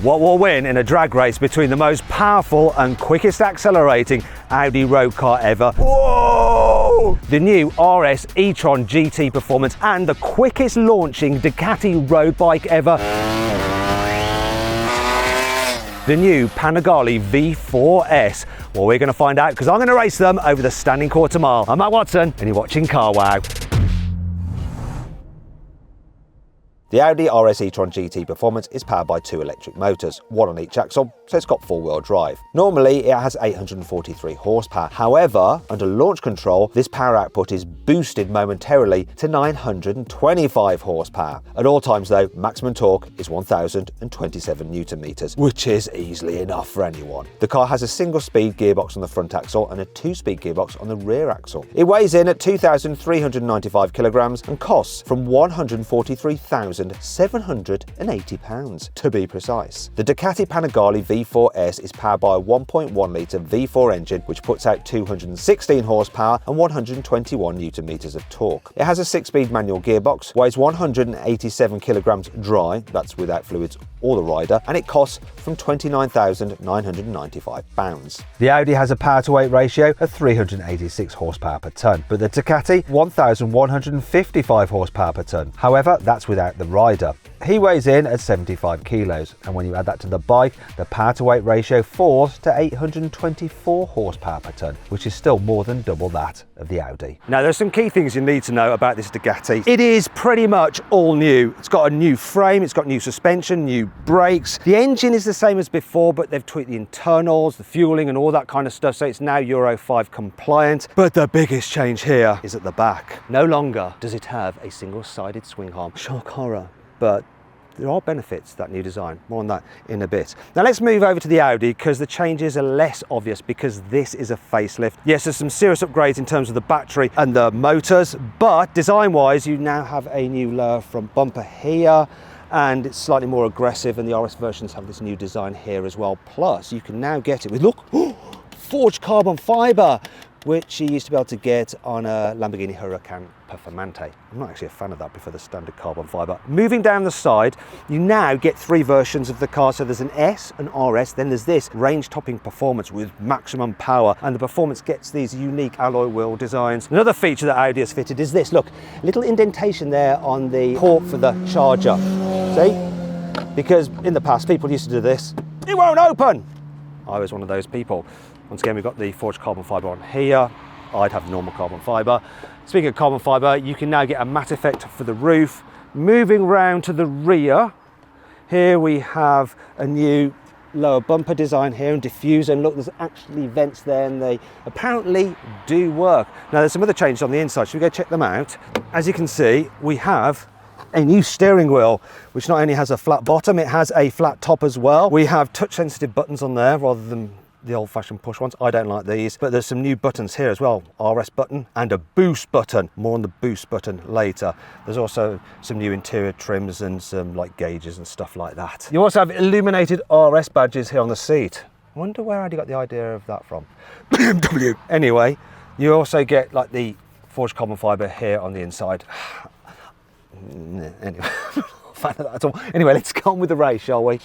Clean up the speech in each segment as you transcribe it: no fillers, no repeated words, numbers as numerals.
What will win in a drag race between the most powerful and quickest accelerating Audi road car ever? Whoa! The new RS e-tron GT Performance and the quickest launching Ducati road bike ever. The new Panigale V4S. Well, we're going to find out because I'm going to race them over the standing quarter mile. I'm Matt Watson and you're watching CarWow. The Audi RS e-tron GT Performance is powered by two electric motors, one on each axle, so it's got four-wheel drive. Normally, it has 843 horsepower. However, under launch control, this power output is boosted momentarily to 925 horsepower. At all times, though, maximum torque is 1,027 Newton meters, which is easily enough for anyone. The car has a single-speed gearbox on the front axle and a two-speed gearbox on the rear axle. It weighs in at 2,395 kilograms and costs from £143,780 to be precise. The Ducati Panigale V4S is powered by a 1.1 litre V4 engine which puts out 216 horsepower and 121 Newton meters of torque. It has a 6-speed manual gearbox, weighs 187 kilograms dry, that's without fluids or the rider, and it costs from £29,995. The Audi has a power to weight ratio of 386 horsepower per tonne, but the Ducati 1,155 horsepower per tonne. However, that's without the rider. He weighs in at 75 kilos, and when you add that to the bike, the power to weight ratio falls to 824 horsepower per tonne, which is still more than double that of the Audi. Now, there's some key things you need to know about this Ducati. It is pretty much all new. It's got a new frame, it's got new suspension, new brakes. The engine is the same as before, but they've tweaked the internals, the fueling and all that kind of stuff, so it's now Euro 5 compliant. But the biggest change here is at the back. No longer does it have a single-sided swing arm. Shock horror, but there are benefits to that new design. More on that in a bit. Now let's move over to the Audi because the changes are less obvious because this is a facelift. Yes, there's some serious upgrades in terms of the battery and the motors, but design-wise, you now have a new lower front bumper here, and it's slightly more aggressive, and the RS versions have this new design here as well. Plus, you can now get it with, look, forged carbon fibre, which you used to be able to get on a Lamborghini Huracan Performante. I'm not actually a fan of that, before the standard carbon fibre. Moving down the side, you now get three versions of the car. So there's an S, an RS, then there's this range-topping Performance with maximum power, and the Performance gets these unique alloy wheel designs. Another feature that Audi has fitted is this, look, little indentation there on the port for the charger. See? Because in the past, people used to do this, it won't open! I was one of those people. Once again, we've got the forged carbon fibre on here. I'd have the normal carbon fibre. Speaking of carbon fibre, you can now get a matte effect for the roof. Moving round to the rear, here we have a new lower bumper design here and diffuser, and look, there's actually vents there and they apparently do work. Now there's some other changes on the inside, should we go check them out? As you can see, we have a new steering wheel, which not only has a flat bottom, it has a flat top as well. We have touch sensitive buttons on there rather than the old-fashioned push ones. I don't like these, but there's some new buttons here as well. RS button and a boost button. More on the boost button later. There's also some new interior trims and some like gauges and stuff like that. You also have illuminated RS badges here on the seat. I wonder where I got the idea of that from. BMW. Anyway, you also get like the forged carbon fibre here on the inside. Anyway, I'm not a fan of that at all. Anyway, let's go on with the race, shall we?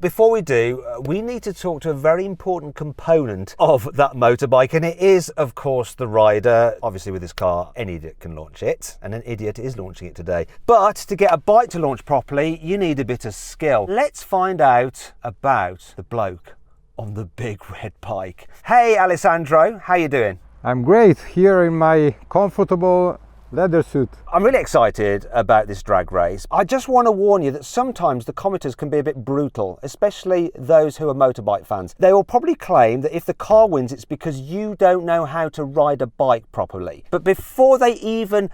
Before we do, we need to talk to a very important component of that motorbike, and it is, of course, the rider. Obviously, with this car, any idiot can launch it, and an idiot is launching it today. But to get a bike to launch properly, you need a bit of skill. Let's find out about the bloke on the big red bike. Hey, Alessandro, how you doing? I'm great, here in my comfortable leather suit. I'm really excited about this drag race. I just want to warn you that sometimes the commenters can be a bit brutal, especially those who are motorbike fans. They will probably claim that if the car wins, it's because you don't know how to ride a bike properly. But before they even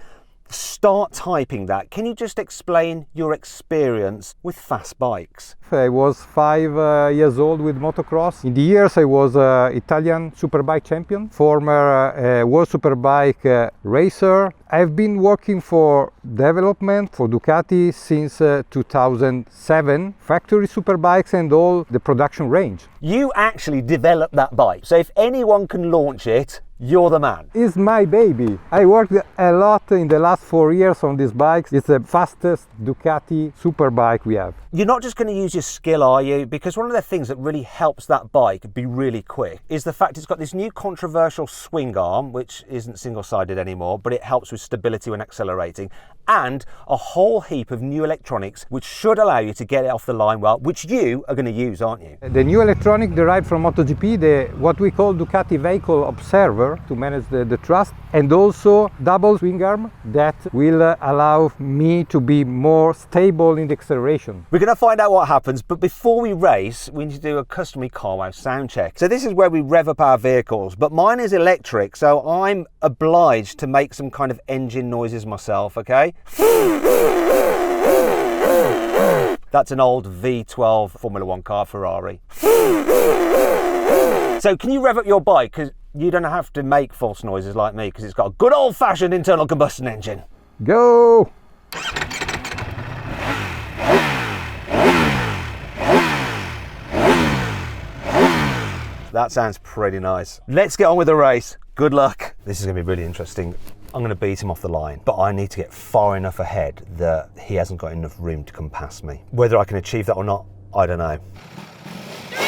start typing that, can you just explain your experience with fast bikes? I was 5 years old with motocross. In the years I was Italian Superbike champion, former World Superbike racer. I've been working for development for Ducati since 2007, factory superbikes and all the production range. You actually developed that bike, so if anyone can launch it, You're the man. It's my baby. I worked a lot in the last 4 years on these bikes. It's the fastest Ducati superbike we have. You're not just going to use your skill, are you? Because one of the things that really helps that bike be really quick is the fact it's got this new controversial swing arm, which isn't single-sided anymore, but it helps with stability when accelerating, and a whole heap of new electronics which should allow you to get it off the line well, which you are going to use, aren't you? The new electronic derived from MotoGP, what we call Ducati Vehicle Observer to manage the thrust, and also double swing arm that will allow me to be more stable in the acceleration. We're going to find out what happens, but before we race, we need to do a customary carwow sound check. So this is where we rev up our vehicles, but mine is electric, so I'm obliged to make some kind of engine noises myself, okay? That's an old V12 Formula 1 car, Ferrari. So can you rev up your bike? Because you don't have to make false noises like me, because it's got a good old-fashioned internal combustion engine. Go! That sounds pretty nice. Let's get on with the race. Good luck. This is going to be really interesting. I'm going to beat him off the line, but I need to get far enough ahead that he hasn't got enough room to come past me. Whether I can achieve that or not, I don't know. 3, 2,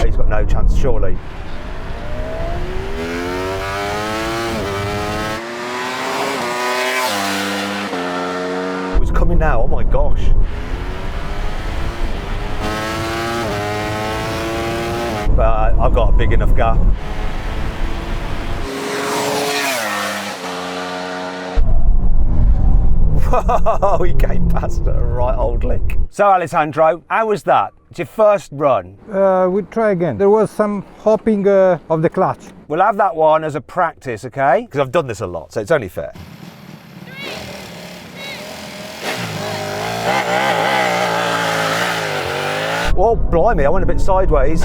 1. He's got no chance, surely. He's coming now, oh my gosh. But I've got a big enough gap. Whoa, he came past at a right old lick. So Alessandro, how was that? It's your first run. We'll try again. There was some hopping of the clutch. We'll have that one as a practice, okay? Because I've done this a lot, so it's only fair. Oh, blimey, I went a bit sideways.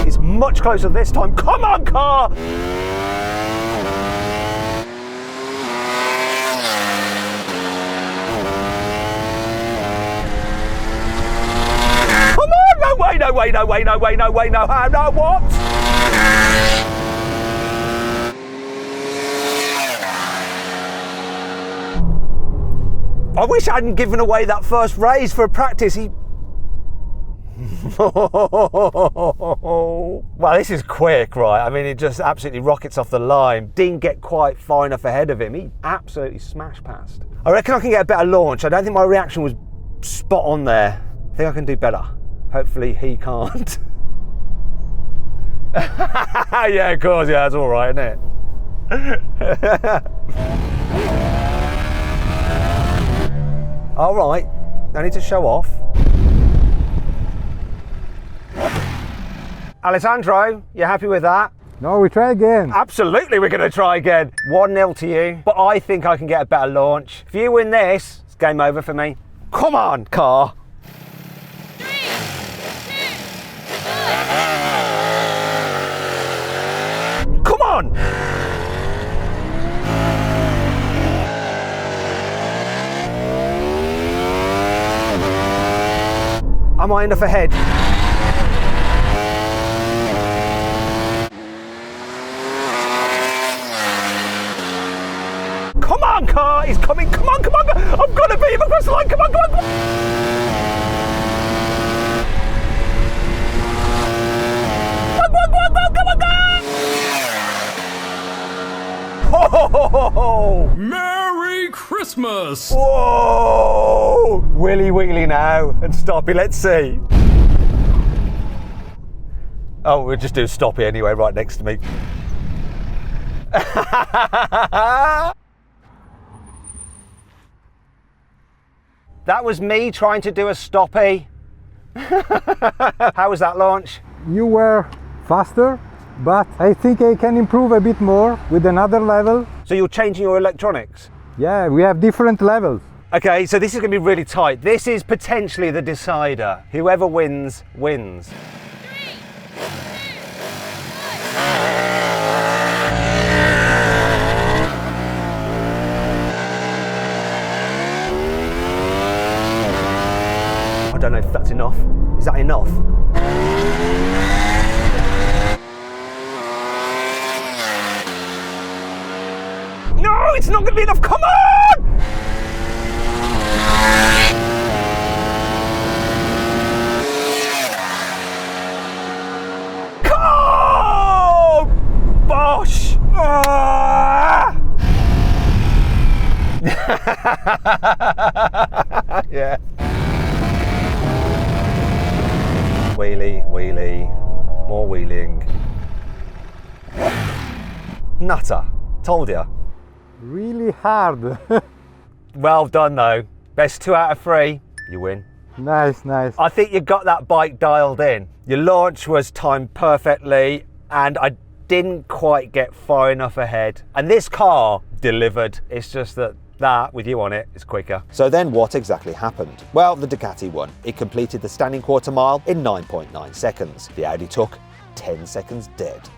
It's much closer this time. Come on, car! Come on! No way, no way, no way, no way, no way, no how, no what? I wish I hadn't given away that first race for a practice. Well, this is quick, right? I mean, it just absolutely rockets off the line. Didn't get quite far enough ahead of him. He absolutely smashed past. I reckon I can get a better launch. I don't think my reaction was spot on there. I think I can do better. Hopefully he can't. Yeah, of course, yeah, that's all right, isn't it? All right, no need to show off. Alessandro, you happy with that? No, we try again. Absolutely, we're going to try again. 1-0 to you, but I think I can get a better launch. If you win this, it's game over for me. Come on, car. 3, 2, 1. Come on. Am I enough ahead? Come on, car! He's coming! Come on, come on! I've got to beat him across the line! Come on, come on, come on! Come on, Oh! Merry Christmas! Whoa! Willy wheelie now and stoppy. Let's see. Oh, we'll just do stoppy anyway, right next to me. That was me trying to do a stoppy. How was that launch? You were faster, but I think I can improve a bit more with another level. So you're changing your electronics? Yeah, we have different levels. Okay, so this is going to be really tight. This is potentially the decider. Whoever wins, wins. 3, 2, 1. don't know if that's enough. Is that enough? No, it's not going to be enough. Come on! Oh, bosh! Ah! Yeah. Wheelie, wheelie, more wheeling. Nutter. Told ya. Really hard. Well done though. Best 2 out of 3. You win. Nice, nice. I think you got that bike dialed in. Your launch was timed perfectly and I didn't quite get far enough ahead. And this car delivered. It's just that with you on it is quicker. So then what exactly happened? Well, the Ducati won. It completed the standing quarter mile in 9.9 seconds. The Audi took 10 seconds dead.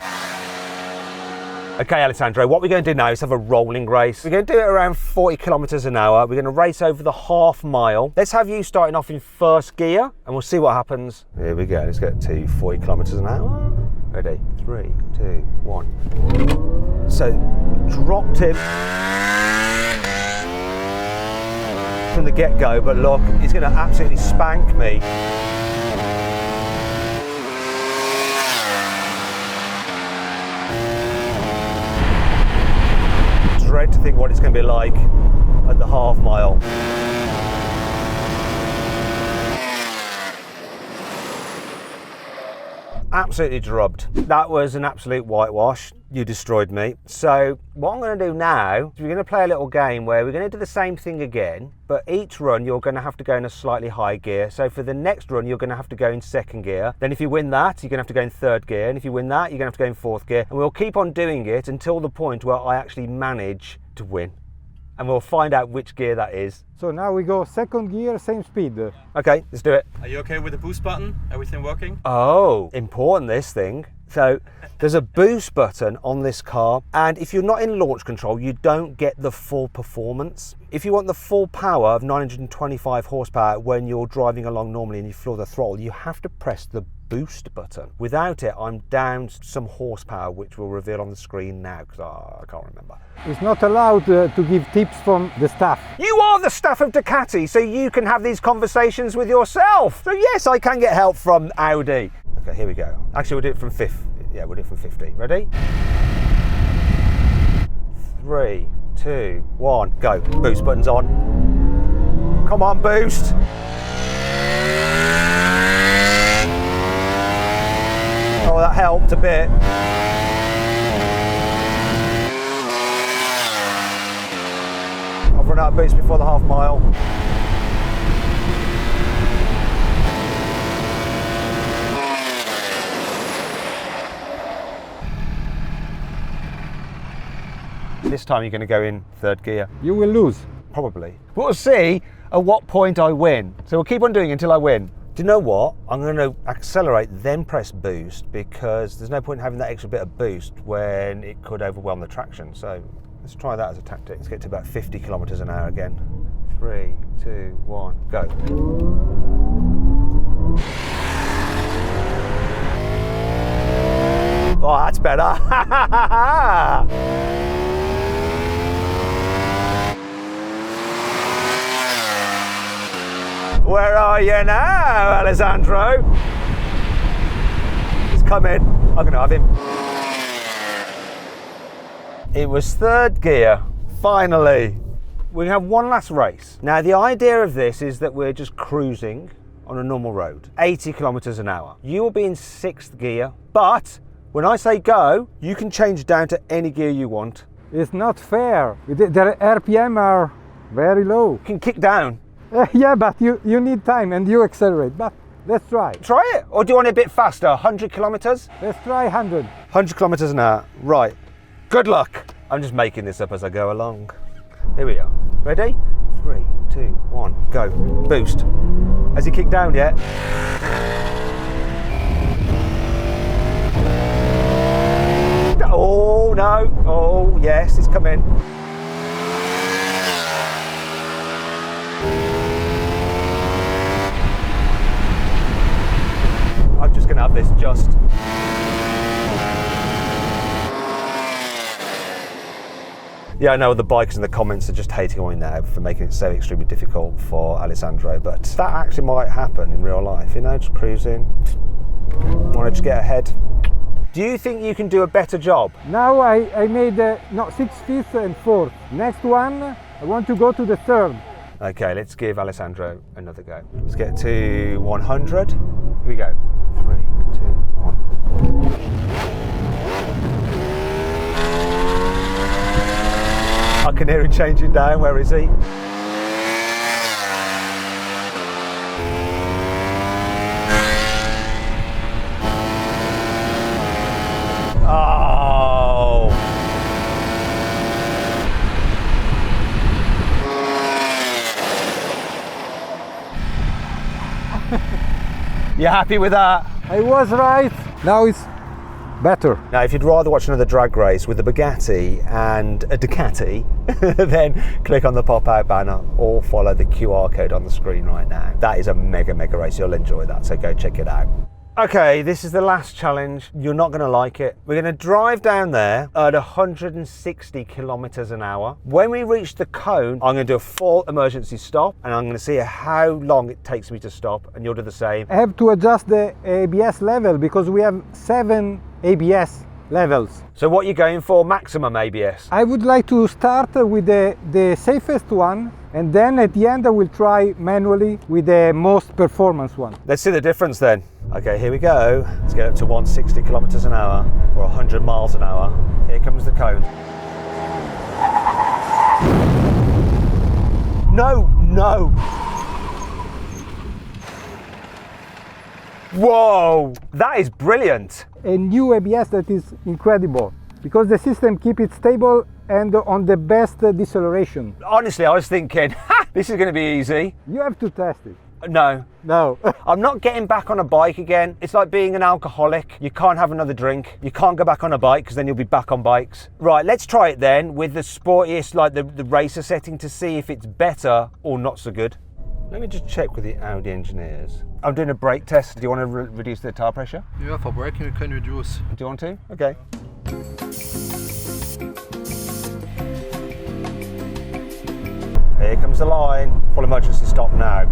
Okay, Alessandro, what we're going to do now is have a rolling race. We're going to do it around 40 kilometers an hour. We're going to race over the half mile. Let's have you starting off in first gear and we'll see what happens. Here we go. Let's get to 40 kilometers an hour. Ready? 3, 2, 1. So, dropped him from the get-go, but look, he's going to absolutely spank me. Dread to think what it's going to be like at the half mile. Absolutely drubbed. That was an absolute whitewash. You destroyed me. So what I'm going to do now is we're going to play a little game where we're going to do the same thing again, but each run you're going to have to go in a slightly high gear. So for the next run you're going to have to go in second gear. Then if you win that, you're going to have to go in third gear. And if you win that, you're going to have to go in fourth gear. And we'll keep on doing it until the point where I actually manage to win. And we'll find out which gear that is. So now we go second gear, same speed. Okay, let's do it. Are you okay with the boost button? Everything working? Oh, important this thing. So there's a boost button on this car, and if you're not in launch control, you don't get the full performance. If you want the full power of 925 horsepower when you're driving along normally and you floor the throttle, you have to press the boost button. Without it, I'm down some horsepower, which we'll reveal on the screen now because I can't remember. It's not allowed to give tips from the staff. You are the staff of Ducati, so you can have these conversations with yourself. So yes, I can get help from Audi. Okay, here we go. Actually, we'll do it from 5th. Yeah, we'll do it from 50. Ready? 3, 2, 1, go. Boost button's on. Come on, boost. Oh, that helped a bit. I've run out of boost before the half mile. This time you're going to go in third gear. You will lose. Probably. We'll see at what point I win. So we'll keep on doing it until I win. Do you know what? I'm going to accelerate, then press boost, because there's no point in having that extra bit of boost when it could overwhelm the traction. So let's try that as a tactic. Let's get to about 50 kilometers an hour again. 3, 2, 1, go. Oh, that's better. Where are you now, Alessandro? He's coming. I'm going to have him. It was third gear, finally. We have one last race. Now, the idea of this is that we're just cruising on a normal road, 80 kilometers an hour. You will be in 6th gear, but when I say go, you can change down to any gear you want. It's not fair. The RPM are very low. You can kick down. Yeah, but you need time and you accelerate. But let's try. Try it. Or do you want it a bit faster? 100 kilometers? Let's try 100. 100 kilometers an hour. Right. Good luck. I'm just making this up as I go along. Here we are. Ready? 3, 2, 1, go. Boost. Has he kicked down yet? Oh, no. Oh, yes, it's coming. this just. Yeah, I know the bikers in the comments are just hating on me now for making it so extremely difficult for Alessandro, but that actually might happen in real life, you know, just cruising, want to just get ahead. Do you think you can do a better job? Now I made no 6th, 5th and 4th. Next one, I want to go to the 3rd. Okay, let's give Alessandro another go. Let's get to 100. Here we go. 3, 2, 1. I can hear him changing down. Where is he? Oh! You happy with that? I was right. Now it's better. Now, if you'd rather watch another drag race with a Bugatti and a Ducati, then click on the pop-out banner or follow the QR code on the screen right now. That is a mega race. You'll enjoy that, so go check it out. Okay, this is the last challenge. You're not going to like it. We're going to drive down there at 160 kilometers an hour. When we reach the cone, I'm going to do a full emergency stop and I'm going to see how long it takes me to stop, and you'll do the same. I have to adjust the ABS level because we have 7 ABS levels. So what are you going for? Maximum ABS? I would like to start with the safest one, and then at the end I will try manually with the most performance one. Let's see the difference then. Okay, here we go. Let's get up to 160 kilometers an hour or 100 miles an hour. Here comes the cone. No. Whoa, that is brilliant. A new ABS that is incredible because the system keeps it stable and on the best deceleration. Honestly, I was thinking, this is going to be easy. You have to test it. No. No. I'm not getting back on a bike again. It's like being an alcoholic. You can't have another drink. You can't go back on a bike because then you'll be back on bikes. Right, let's try it then with the sportiest, like the racer setting, to see if it's better or not so good. Let me just check with the Audi engineers. I'm doing a brake test. Do you want to reduce the tire pressure? Yeah, for braking we can reduce. Do you want to? Okay. Here comes the line. Full emergency stop now.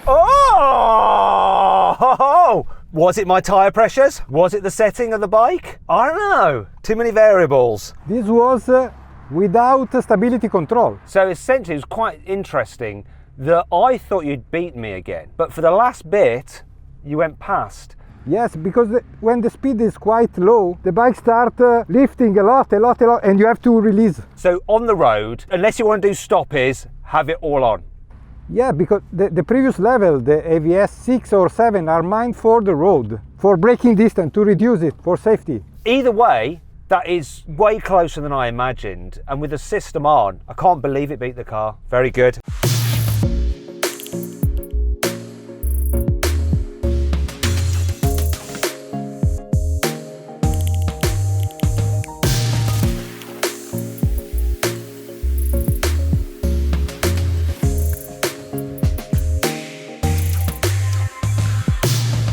Oh! Was it my tyre pressures? Was it the setting of the bike? I don't know. Too many variables. This was without stability control. So essentially it was quite interesting that I thought you'd beat me again. But for the last bit, you went past. Yes, because when the speed is quite low, the bike starts lifting a lot, and you have to release. So on the road, unless you want to do stoppies, have it all on. Yeah, because the previous level, the AVS 6 or 7, are meant for the road, for braking distance, to reduce it, for safety. Either way, that is way closer than I imagined. And with the system on, I can't believe it beat the car. Very good.